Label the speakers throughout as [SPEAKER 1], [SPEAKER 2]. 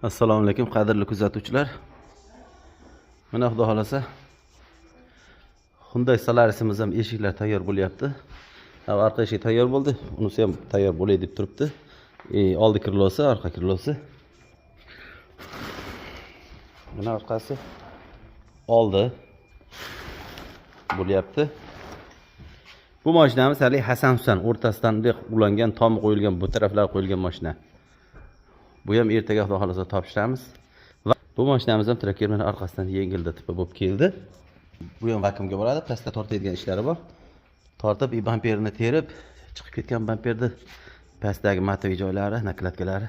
[SPEAKER 1] Assalomu alaykum qadrli kuzatuvchilar. Mana xudo xolasa Hyundai Solarisimiz ham eshiklar tayyor bo'lyapti. Orqa eshik tayyor bo'ldi. Unisi ham tayyor bo'lay deb turibdi. Oldi krilosi, orqa krilosi. Mana orqasi oldi bo'lyapti. Bu mashinamiz hali Hasan Husan o'rtasidan ulangan, tomi qo'yilgan, bu taraflar qo'yilgan mashina. Bu ham ertaga xudo xolasa topshiramiz. Va bu mashinamiz ham traktorning orqasidan yengildi tipi bo'lib keldi. Bu ham vakuumga boradi, pastga tortadigan ishlari bor. Tortib, bamperini terib, chiqib ketgan bamperni pastdagi matoviy joylari, nakladkalari.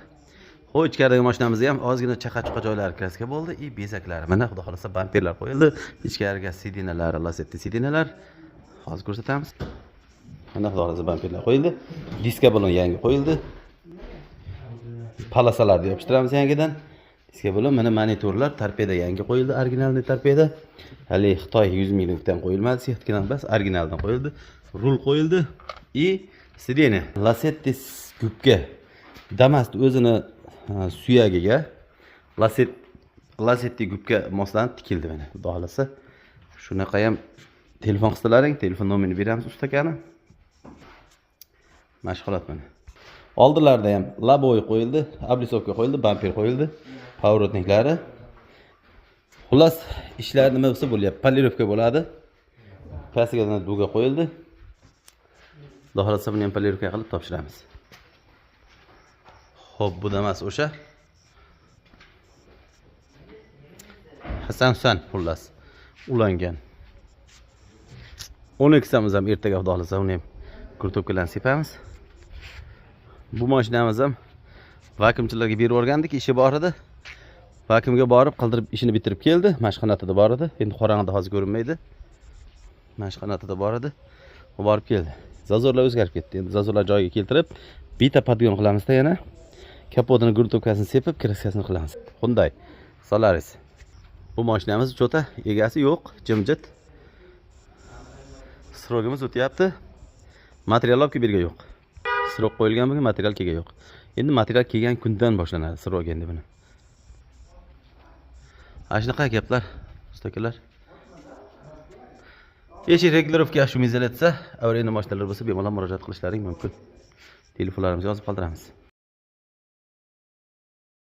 [SPEAKER 1] Xo'sh, ichkaridagi mashinamizda ham ozgina chaqa-chuqa joylari kraska bo'ldi, bezaklari. Mana xudo xolasa bamperlar qo'yildi. Ichkariga sidinalar, Lasetti sidinalar. Hozir ko'rsatamiz. Mana xudo xolasa bamperlar qo'yildi. Diska balon yangi qo'yildi. Palasalarni yopishtiramiz yangidan. Diska balon, mana monitorlar, torpeda yangi qo'yildi, originalniy torpeda. Hali Xitoy 100 minglikdan qo'yilmadi, sextkidan bas, originaldan qo'yildi. Rul qo'yildi. Sidena Lasetti gubga. Damas o'zini suyagiga Lasetti gubga moslanib tikildi mana. Xudo xolasa shunaqa ham telefon qilsalaring, telefon nomerini beramiz ustakani. Mashg'ulot mana. Oldilarda ham laboy qo'yildi, ablisovka qo'yildi, bamper qo'yildi, pavorotniklari. Xullas, ishlar nima bo'lsa bo'lyapti. Polirovka bo'ladi. Pastiga duga qo'yildi. Xudo xolasa buni ham polirovka qilib topshiramiz. Xo'p, bu emas o'sha. Hasan Husan xullas ulangan. 12 tamiz ham ertaga xudo xolasa uni ham kurtobkalarni sepamiz. Bu mashinamiz ham vakuumchilarga berib o'rgandik, ishi bor edi. Vakuumga borib, qildirib ishini bitirib keldi. Mashxonatida bor edi. Endi qorong'ida hozir ko'rinmaydi. Mashxonatida bor edi. U borib keldi. Zazorlar o'zgarib ketdi. Endi zazorlar joyiga keltirib, bitta podgon qilamiz-da yana. Kapotini gurtobkasini sepib, kraskasini qilamiz. Hyundai Solaris. Bu mashinamiz cho'ta, egasi yo'q, jimjit. Srogimiz o'tyapti. Material olib kelgan yo'q. Srog qo'yilgan bo'lgan, material kelgan yo'q. Endi material kelgan kundan boshlanadi srog endi buni. Shunaqa gaplar, ustakalar. Eshik regulirovka shu mezalatsa, avariya mashinalar bo'lsa bemalol murojaat qilishlaring mumkin. Telefonlarimizni yozib qoldiramiz.